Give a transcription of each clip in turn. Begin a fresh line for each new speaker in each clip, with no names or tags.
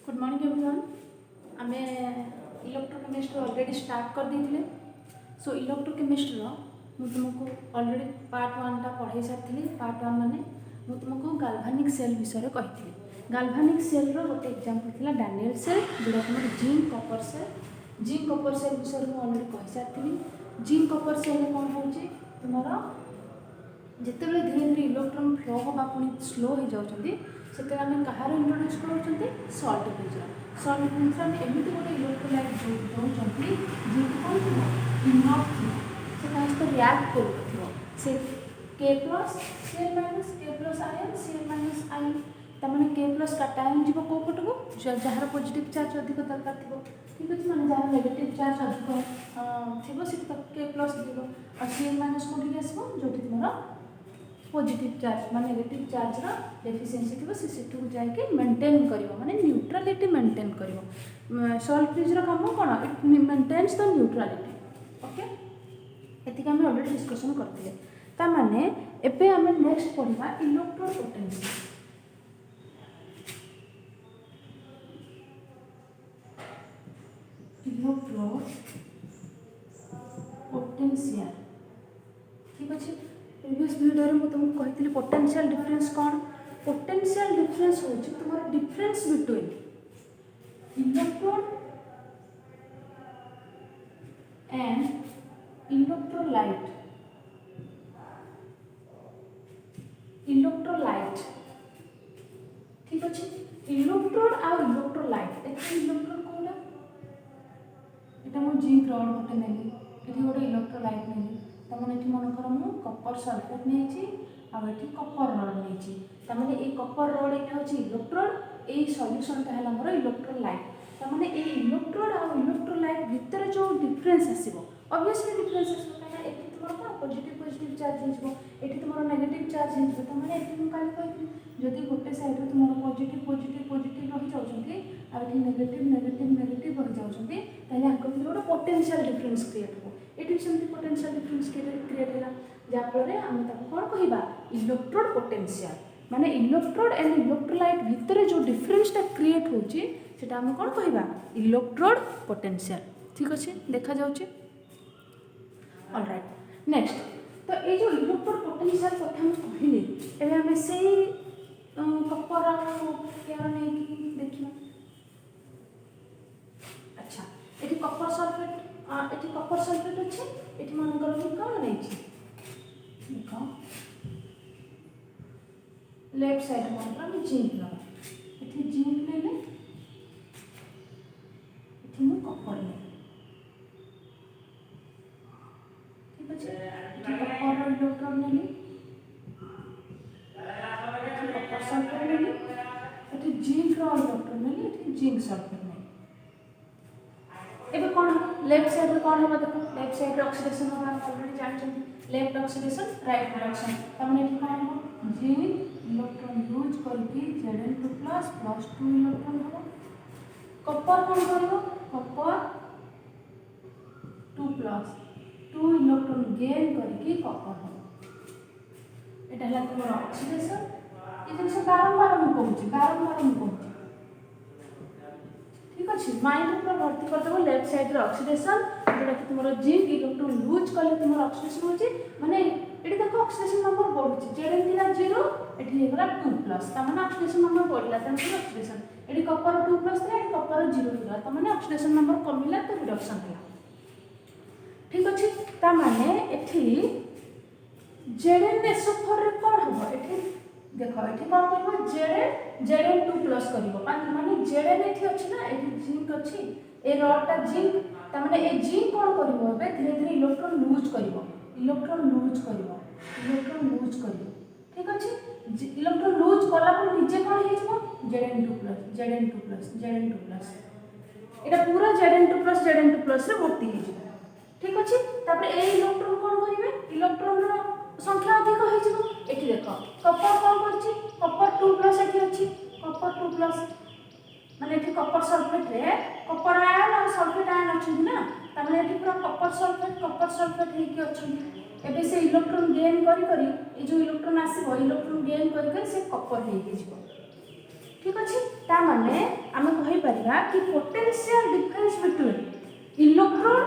Good morning everyone. आमे electrochemistry already start कर देथिले। सो electrochemistry मु तुमको ऑलरेडी पार्ट 1 टा पढ़ाई सारी। पार्ट 1 माने मु तुमको गाल्वानिक सेल विषय कही। गाल्वानिक सेल रो गोटे एग्जांपल थिला डैनियल सेल, जोटा तुम zinc copper cell. Zinc copper cell विषय मु ऑलरेडी कही सारी। जिंक कॉपर सेल कौन होची तुमरा जिते धीरे धीरे इलेक्ट्रॉन फ्लो होगा पुणी स्लो हो जाती से आम कहार इंट्रोड्यूस कर सल्ट ब्रिज। सल्ट ब्रिज आम एमती गोटे इलेक्ट्रोलाइट दौरान जिंक कौन थी इनफ थी से रियाक्ट कर K plus CL minus K plus ion CL minus ion तमाने के प्लस काटायन जीव कौ पट को जार पॉजिटिव चार्ज अधिक दरकार थी। ठीक अच्छे मैंने जार नेगेटिव चार्ज अधिक थी के प्लस जीव और सीएल माइनस कौटी आसो जो तुम पॉजिटिव चार्ज मान नेगेटिव चार्ज डेफिशिएंसी थी से सेठू जाके मेंटेन करिवो माने न्यूट्रलिटी मेंटेन करिवो। सॉल्ट ब्रिज रो काम कोन it maintains the neutrality. Okay एतिक हम ऑलरेडी डिस्कशन करथिले। ता माने एबे हम नेक्स्ट पढिबा इलेक्ट्रोड पोटेंशियल। इलेक्ट्रोड पोटेंशियल ठीक अच्छे। प्रीवियस वीडियो में तुमको कही पोटेंशियल डिफरेंस कौन। पोटेंशियल डिफरेंस हो तुम difference between electrode and electrolyte. Electrolyte ठीक अच्छे। इलेक्ट्रोड और इलेक्ट्रोलाइट इलेक्ट्रोड कौन এটা মু জিঙ্ক রড গোটে নেলি এটি গোটে ইলেক্ট্রোলাইট নেলি তার এটি মনে কর মু কপার সলফেট নিয়েছি আর এটি কপার রড নিয়েছি তার এই কপার রড এটা হচ্ছে ইলেক্ট্রোড এই সলিউশনটা হল আমার ইলেক্ট্রোলাইট। তার এই ইলেক্ট্রোড আর ইলেক্ট্রোলাইট ভিতরে যে ডিফরেন্স আসব অবভিয়াসলি ডিফরেন্স আসব কারণ এটি তোমার কোন পজিটিভ পজিটিভ চার্জ হয়ে এটি তোমার নেগেটিভ চার্জ হয়ে তার এটি মু কালি কইলি যদি গোটে সাইডে তোমার পজিটিভ পজিটিভ পজিটিভ রহি যাউଛନ୍ତି আর এটি নেগেটিভ নেগেটিভ নেগেটিভ রহি যাউଛନ୍ତି তাহলে আঙ্ক ভিতরে গোটে পোটেনशियल ডিফরেন্স ক্রিয়েট হবো। এটি সেমতি পোটেনशियल ডিফরেন্স ক্রিয়েট ହେଲା যার ফলে আমি তাকে কোন কহিবা ইলেক্ট্রোড পোটেনशियल মানে ইলেক্ট্রোড এন্ড ইলেক্ট্রোলাইট ভিতরে যে ডিফরেন্সটা ক্রিয়েট হচ্ছে সেটা আমি কোন কহিবা ইলেক্ট্রোড পোটেনशियल। ঠিক আছে দেখা যাচ্ছে অলরাইট। নেক্সট তো এই যে ইলেক্ট্রোড পোটেনशियल কথা আমি কহিলি এবে আমি সেই কপার আর ইয়ার নেই কি দেখিবা। अच्छा এটি কপার সালফেট এটি কপার সালফেট আছে এটি মনে করো কি কোন নেইছি দেখো लेफ्ट साइड में हम जिंक लगा एठी जिंक लेले एठी मु कपर ले ठीक अछि एठी कपर इलेक्ट्रॉन लेली एठी कपर सल्फेट लेली एठी जिंक रो इलेक्ट्रॉन लेली एठी जिंक सल्फेट लेली। एबे कोन लेफ्ट साइड रे कोन होबा देखो लेफ्ट साइड रे ऑक्सीडेशन होबा ऑलरेडी जानछन लेफ्ट ऑक्सीडेशन राइट रिडक्शन तमने एठी कोन हो जिंक इलेक्ट्रॉन यूज करके Zn2 प्लस प्लस 2 इलेक्ट्रॉन हो। कपर कौन करिवो कपर 2 प्लस 2 इलेक्ट्रॉन गेन करके कपर हो। एटा हला तुम ऑक्सीडेशन ये जिनसे बारंबार हम कहूची ठीक अच्छे। माइंड पूरा भर्ती कर देबो लेफ्ट साइड रे ऑक्सीडेशन जेटा कि तुम जिंक इलेक्ट्रॉन लूज करले तुम ऑक्सीडेशन होची माने एटी देखो ऑक्सीडेशन नंबर बढ़ुची Zn थिला 0 एटी हेगला 2 प्लस ता माने ऑक्सीडेशन नंबर बढ़ला त ऑक्सीडेशन एटी कपर 2 प्लस थिला एटी कपर 0 थिला त माने ऑक्सीडेशन नंबर कमिला त रिडक्शन थिला। ठीक अछि ता माने एठी Zn4 रे कोन होबो एठी देखो एठी कोन करबो Zn2 प्लस करबो माने Zn एठी अछि ना एठी जिंक अछि ए रडटा जिंक ता माने ए जिंक कोन करबो बे धीरे धीरे इलेक्ट्रॉन लूज करबो ठीक अछि। इलेक्ट्रॉन लूज कला पर नीचे कोन हे जबो Zn2 प्लस एटा पूरा Zn2 प्लस रे भर्ती हे जबो ठीक अछि। तापर ए इलेक्ट्रॉन कोन करिवे इलेक्ट्रॉन रो संख्या अधिक हे जबो एठी देखो कपर कोन करछि कपर 2 प्लस एठी अछि कपर 2 प्लस माने एठी कपर सल्फेट रे कपर आयन और सल्फेट आयन अछि ना तामे एठी पूरा कपर सल्फेट हे कि अछि एबे से इलेक्ट्रॉन गेन करी ए जो इलेक्ट्रॉन आसीबो इलेक्ट्रॉन गेन करी से कपर हे कि जिवो ठीक अच्छे ताने आम कहीपर कि पोटेंशियल डिफरेंस बिटवीन इलेक्ट्रोड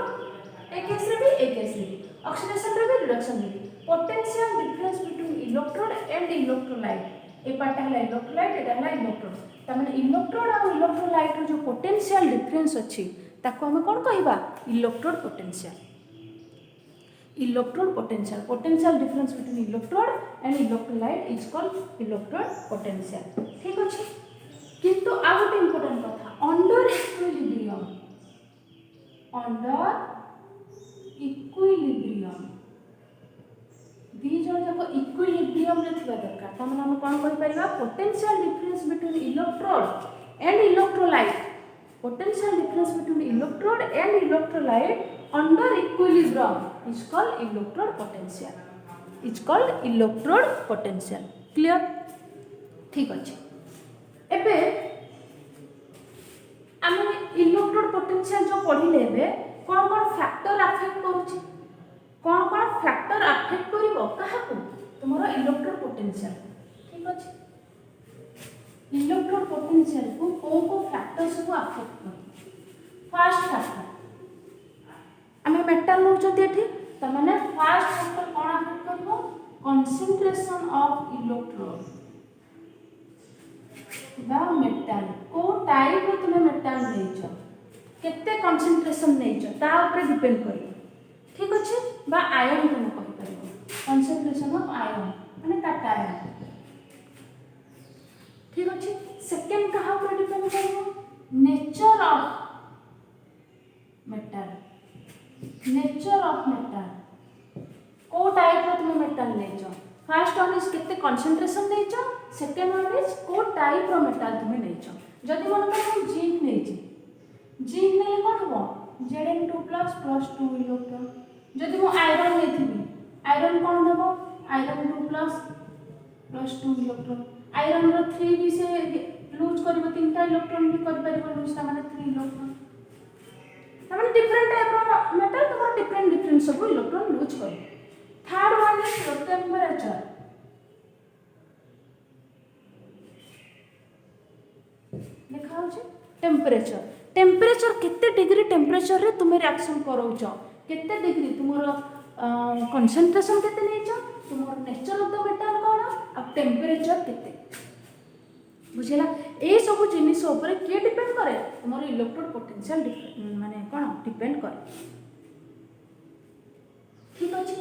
ए केस भी ए केस भी ऑक्सीडेशन भी रिडक्शन भी potential difference between electrode and electrolyte A part है इलेक्ट्रोलाइट एटा है इलेक्ट्रोड ताने इलेक्ट्रोड और इलेक्ट्रोलाइट जो पोटेंशियल डिफरेंस अच्छी ताको हम कौन कहबा electrode potential potential difference between electrode and electrolyte is called electrode potential ठीक अच्छे किंतु आ गोटे इंपोर्टेंट कथा अंडर इक्विलिब्रियम दी जण जाक इक्विलिब्रियम रे थिबा दरकार त हम कोन कहि परिबा potential difference between electrode and electrolyte potential difference between electrode and electrolyte under equilibrium is called electrode potential clear ठीक अच्छे एबे आम इलेक्ट्रोड पोटेंशियल जो पढ़िले एबे कौन कौन फैक्टर अफेक्ट करूची कौन कौन फैक्टर अफेक्ट करिवो काहाकू तुमरो इलेक्ट्रोड पोटेंशियल ठीक अछि इलेक्ट्रोड पोटेंशियल को को फैक्टर सब अफेक्ट कर फर्स्ट फैक्टर आम मेटल नउचती एठी त माने फर्स्ट फैक्टर कोन अफेक्ट करबो कंसंट्रेशन ऑफ इलेक्ट्रोड बा मेटल को टाइप तुम मेटल नहीं केते कंसंट्रेशन नहीं ता ऊपर डिपेंड करियो ठीक अच्छे बा आयन तुम कहि परिबो कंसंट्रेशन ऑफ आयन माने कैटायन ठीक अच्छे सेकंड कहा ऊपर डिपेंड करियो नेचर ऑफ मेटल को टाइप रो तुम मेटल नहीं फर्स्ट वन इज केते कंसंट्रेशन नहीं सेकंड वन इज को टाइप रो मेटल तुम नहीं जदि मन कर जिंक नहीं जिंक नहीं कौन हम Zn2 ++ 2 इलेक्ट्रॉन जदि मो आयरन लेथिबी आयरन कौन देबो आयरन 2 + 2 इलेक्ट्रॉन आयरन रो 3 भी से लूज करबो तीनटा इलेक्ट्रॉन भी कर परबो लूज ता माने 3 इलेक्ट्रॉन ता माने डिफरेंट टाइप रो मेटल तो डिफरेंट सब इलेक्ट्रॉन लूज कर थर्ड वन इज टेम्परेचर देखा होचे टेम्परेचर केते डिग्री टेम्परेचर रे तुम रिएक्शन करोच केते डिग्री तुमरो कंसंट्रेशन केते नेच तुमरो नेचर ऑफ द मेटल कोन आ टेम्परेचर केते बुझिला ए सब जिनिस ऊपर के डिपेंड करे तुमरो इलेक्ट्रोड पोटेंशियल माने कोन डिपेंड करे ठीक अछि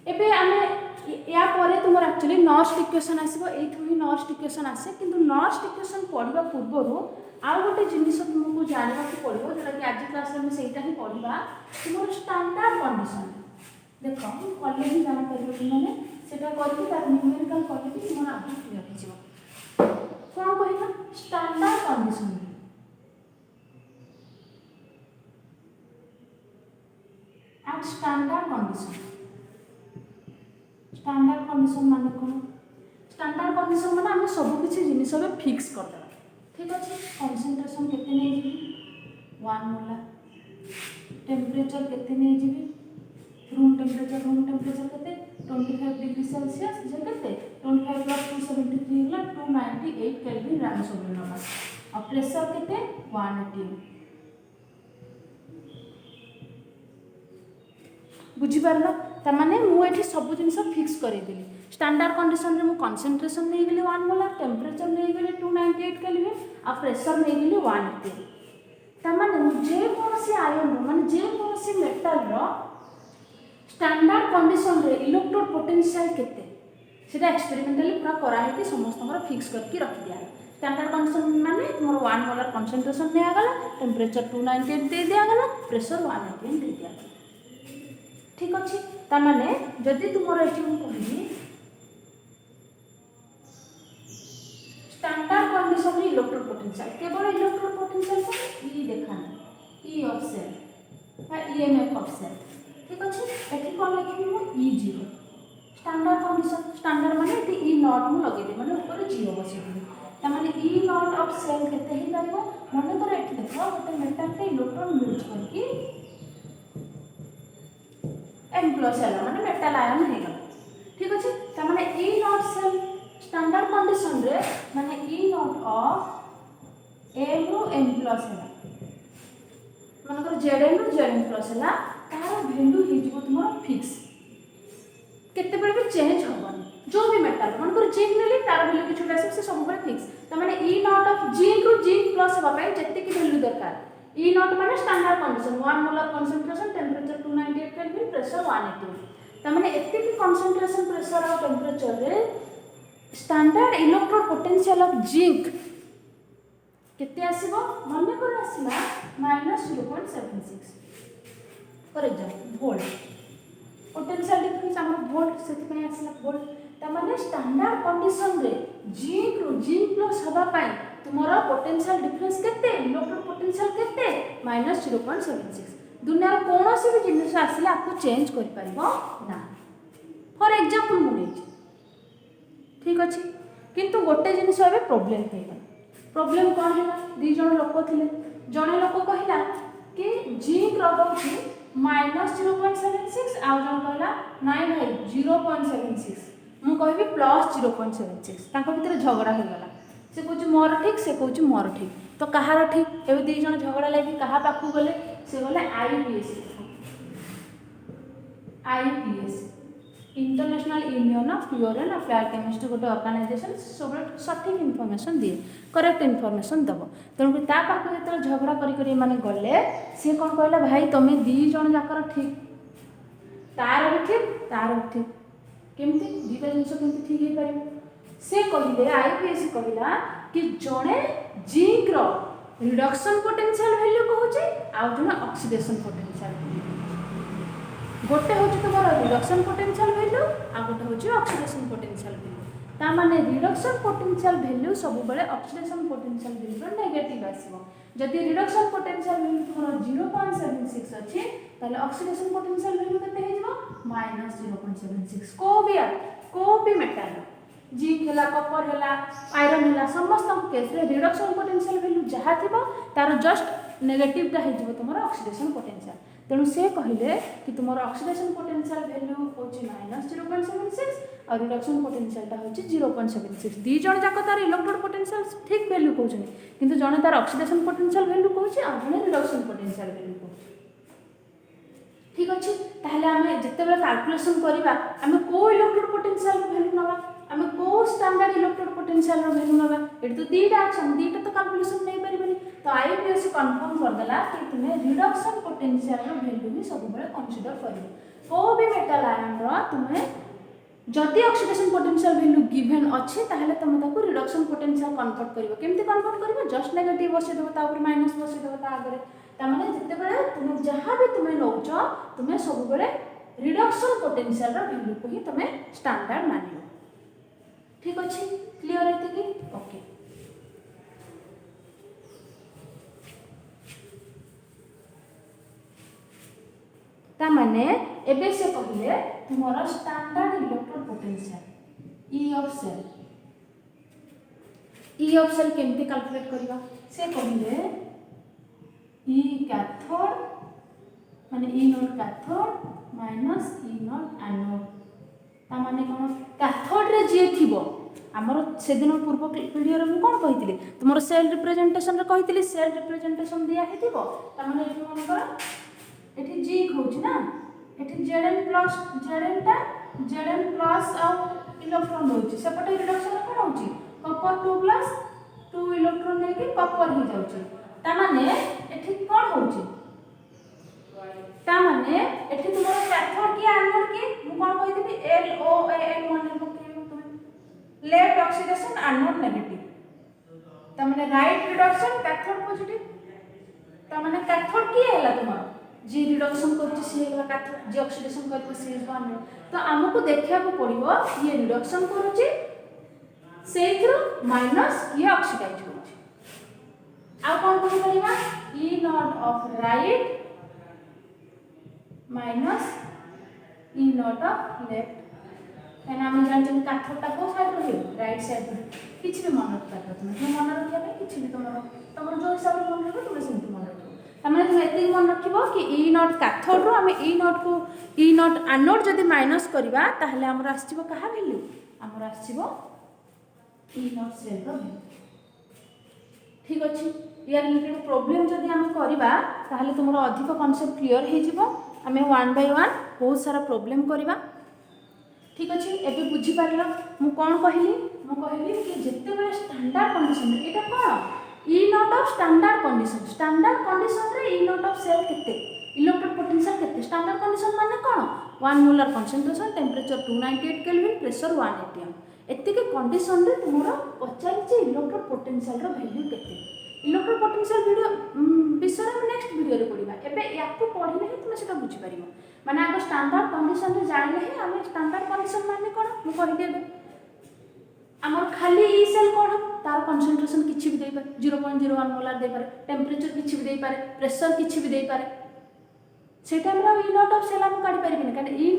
एबे आमे या परे तुमर एक्चुअली नॉस्ट इक्वेशन आसीबो एथु ही नॉस्ट इक्वेशन आसे किंतु नॉस्ट इक्वेशन पढिबा पूर्वरु आ गोटे जिनिस तुमको जानवा को पड़ो जोटा कि आज क्लास में सेटा ही पढ़ा तुम स्टैंडर्ड कंडीशन देख कले ही जान पार तुमने सेटा करके तार न्यूमेरिकल करके तुम आगे क्लियर हो कौन कहना standard condition at standard condition माने कौन स्टैंडर्ड कंडीशन माने हम सब किसी जिनिस फिक्स कर देबा ठीक अच्छे कंसंट्रेशन केते नहीं जीवी 1 मोलार टेम्परेचर केते नहीं जीवी रूम टेम्परेचर केते 25 डिग्री सेल्सियस जे केते 25 + 273 होला 298 केल्विन रामसोल्यूट नंबर और प्रेशर केते 180 बुझी पारलो त माने मु एठी सब जिनिस फिक्स करै देली स्टैंडर्ड कंडीशन रे मु कंसंट्रेशन नहीं गेली 1 मोलार टेम्परेचर नहीं गेली 298 केल्विन आ प्रेशर नहीं गेली 180 त माने जे कोनसी आयन माने जे कोनसी मेटल रो स्टैंडर्ड कंडीशन रे इलेक्ट्रोड पोटेंशियल केते सेटा एक्सपेरिमेंटली पूरा करा है कि समस्त हमर फिक्स करके रख दिया स्टैंडर्ड कंडीशन माने तुमर 1 मोलार कंसंट्रेशन ने आगला टेम्परेचर 298 दे दिया गला प्रेशर 180 दे दिया ठीक अछि त माने जदि तुमर एठी हम कहली स्टैंडर्ड कंडीशन रे इलेक्ट्रोड पोटेंशियल केवल इलेक्ट्रोड पोटेंशियल को ई देखाना ई ऑफ सेल बा ईएमएफ ऑफ सेल ठीक अछि एठी कोन लिखि मु E0 स्टैंडर्ड कंडीशन स्टैंडर्ड माने एठी E0 मु लगे दे माने ऊपर 0 बसे त माने E0 ऑफ सेल केते ही परबो माने कर एठी देखो गोटे मेटल के इलेक्ट्रॉन यूज करके M+ माने मेटल आयन हे गला ठीक अछि त माने E0 सेल स्टैंडर्ड कंडीशन रे माने E ऑफ एम रु एम प्लस है मनकर जेड रु जेड प्लस है तार वैल्यू हो तुम फिक्स केते भी चेंज हेनी जो भी मेटाल मनकर जिंक नेली तार वैल्यू किछ आसे से सब फिक्स तमाने ई नॉट ऑफ जिंक रु जिंक प्लस हेबा पई जत्ते की वैल्यू दरकार ई नॉट माने standard condition 1 molar concentration temperature 298 kelvin pressure 180 तमाने एत्ते की कंसंट्रेशन प्रेशर और टेंपरेचर रे standard electrode potential of zinc केते आसीबो माने कर आसीला -0.76 for example volt potential difference हमर वोल्ट सेति पे आसीला वोल्ट तमाने स्टैंडर्ड कंडीशन रे जिंक रु जिंक प्लस हबा पाई तुमरो पोटेंशियल डिफरेंस केते इलेक्ट्रोड पोटेंशियल केते -0.76 दुनिया रो कोनोसी भी जिनिस आसीला आपको चेंज करि परिबो ना फॉर एग्जांपल मु नै ठीक अच्छे किंतु गोटे जिनिस ए प्रोब्लेम हो प्रोब्लेम कौन है दी जन लोक थे जड़े लोक कहला कि जिंक रोचे -0.76 आउ जन कहला नाई भाई 0.76 मु कहबी +0.76 भितर झगड़ा हो गला से कौच मोर ठीक से कौच मोर ठीक तो कहार ठीक ए दी जन झगड़ा लगी क्या पाखु गले से गले IPS international union of pure and applied chemistry गोटे ऑर्गेनाइजेशन सब सठिक इनफॉरमेशन दिए करेक्ट इनफॉरमेशन दब तेणुक पाखु जो झगड़ा करी गले सी कौन कहला भाई तुम्हें दी जन जाकर ठीक तार भी ठीक केमती दीटा जिन केमती ठीक हो पार से कहले आईपीएस कहला कि जड़े जिंक रिडक्शन पोटेंशियल वैल्यू कहूँ आउ जड़े ऑक्सीडेशन पोटेंशियल गोटे हूँ तुम रिडक्शन पोटेंशियल वैल्यू आ गोटे हूँ ऑक्सीडेशन पोटेंशियल वैल्यू ता माने रिडक्शन पोटेंशियल वैल्यू सब बेले ऑक्सीडेशन पोटेंशियल वैल्यू नेगेटिव आसीबो जदि रिडक्शन पोटेंशियल वैल्यू तुम 0.76 अच्छी ताले ऑक्सीडेशन पोटेंशियल वैल्यू केते हे जबो -0.76 को भी मेटल जिंक है कपर है आयरन है समस्त केस रे रिडक्शन पोटेंशियल वैल्यू जहाँ थी तार जस्ट नेगेटिवटा हो तुम ऑक्सीडेशन पोटेंशियल तेणु से कहले कि तुम ऑक्सीडेशन पोटेंशियल वैल्यू हूँ -0.76 और रिडक्शन पोटेंशियलटा हूँ 0.76 दी जन जाक तार इलेक्ट्रोड पोटेंशियल ठीक वैल्यू कहते किंतु जड़े तार ऑक्सीडेशन पोटेंशियल वैल्यू कहूँ और जड़े रिडक्शन पोटेंशियल वैल्यू कहूँ ठीक अच्छे ताहले आमे जत्ते बेला कैलकुलेशन करबा आमे को इलेक्ट्रोड पोटेंशियल वैल्यू नबा आमे को स्टैंडर्ड इलेक्ट्रोड पोटेंशियल वैल्यू नबा एट तो दीटा ऑप्शन दीटा तो कैलकुलेशन नहीं परिबनी तो आईपीएस कंफर्म कर देला कि तुमे रिडक्शन पोटेंशियल रो वैल्यू भी सब बेले कंसीडर करियो को भी मेटल आयन रो तुमे जदि ऑक्सीडेशन पोटेंशियल वैल्यू गिवन अच्छे ताहले तुम ताको रिडक्शन पोटेंशियल कन्वर्ट करिवो केमती कन्वर्ट करिवो जस्ट नेगेटिव बसे देबो ता ऊपर माइनस बसे देबो ता आगे ता माने जत्ते बेले तुमे जहां भी तुमे नौचो तुमे सब बेले रिडक्शन पोटेंशियल रो वैल्यू को ही तुमे स्टैंडर्ड मानियो ठीक अछि क्लियर है कि ओके ता माने एबे से कहले तुमरा standard electrode potential E of cell केमती कैलकुलेट करबा से कहले ई कैथोड माने E naught cathode minus E naught anode ता माने कोन कैथोड रे जे थिबो हमर से दिन पूर्व वीडियो रे कोन कहितली तुमर सेल रिप्रेजेंटेशन रे कहितली सेल रिप्रेजेंटेशन दिया हेतिबो ता माने एठी मन कर एठी जी होछ ना एठी Zn प्लस और इलेक्ट्रॉन होछ सेपटे रिडक्शन कोन होछ कॉपर 2 प्लस 2 इलेक्ट्रॉन नै कि कॉपर हो जाउछ ता माने एठी कोन होछ ता माने एठी तुमर कैथोड की एनोड की मु कोन कहितली LOAN मन पकेबो तुमे लेफ्ट ऑक्सीडेशन एनोड नेगेटिव ता माने राइट रिडक्शन कैथोड पॉजिटिव ता माने कैथोड की हैला तुमर जी रिडक्शन करछि से हैला कैथोड जी ऑक्सीडेशन करछि से एनोड तो हमको देखिया को पड़िबो ये रिडक्शन करछि सेथरो माइनस ये ऑक्सीडाइज होछि आ कोन कहि परिबा E naught of right minus E naught of left एना हम जानछन कैथोड ता को साइड रो राइट साइड रो किछि भी मन रखता तुम मन रखिया पे किछि भी तुमर जो हिसाब रे मन रखो तुम सेंति मन रखो तमने तुम एति मन रखिबो कि ई नॉट कैथोड रो हम ई नॉट को ई नॉट एनोड जदी माइनस करबा ताहले हमर आसीबो कहा वैल्यू हमर आसीबो ई नॉट सेल रो ठीक अच्छे या रिलेटेड प्रोब्लेम जदि आम करवा ताहले तुमर अधिक कॉन्सेप्ट क्लियर हो जिवो आमे वन बाय वन बहुत सारा प्रोब्लेम करवा ठीक अच्छे एबे बुझी पारला मु कोन कहली मु कहली कि जेते बेले स्टैंडर्ड कंडीशन एटा कोन E naught of standard condition रे ई नॉट ऑफ सेल केते इलेक्ट्रोड पोटेंशियल केते स्टैंडर्ड कंडीशन माने कोन 1 molar concentration temperature 298 kelvin pressure 1 atm एतिके कंडीशन रे तुमरो पचारि जे इलेक्ट्रोड पोटेंशियल रो वैल्यू केते इलेक्ट्रोड पोटेंशियल वीडियो विषय में नेक्स्ट वीडियो रे पढिबा एबे याकू पढिले ही तुम सेटा बुझी परिबो माने आगो स्टैंडर्ड कंडीशन रे जानिले ही हम स्टैंडर्ड कंडीशन माने कोन मु कहि देबे हमर खाली ई सेल कोन तार कंसंट्रेशन किछि भी देई पारे 0.01 मोलर दे पारे टेम्परेचर किछि भी देई पारे प्रेशर किछि भी देई पारे सेटा हमरा ई नॉट ऑफ सेल हम काढी परिबिन कारण ई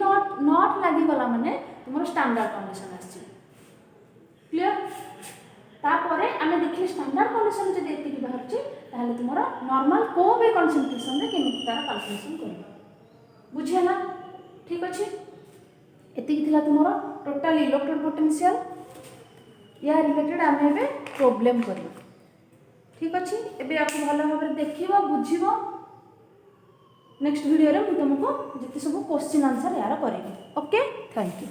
नॉट लागि गला माने तुमरो स्टैंडर्ड कंडीशन आछि क्लियर तापरे आमे देखले स्टैंडर्ड कंडीशन जदि एतिकी बाहर छी ताहले तुमरो नॉर्मल को बे कंसंट्रेशन रे केमिति तार कैलकुलेशन करबो बुझियला ठीक अछि एतिकी थिला तुमरो टोटल इलेक्ट्रोड पोटेंशियल या रिलेटेड आमे एबे प्रॉब्लम करबो ठीक अछि एबे आपको भलो भाबरे देखिबो बुझिबो नेक्स्ट वीडियो रे मु तुमको जति सब क्वेश्चन आंसर यार करेबी ओके थैंक यू।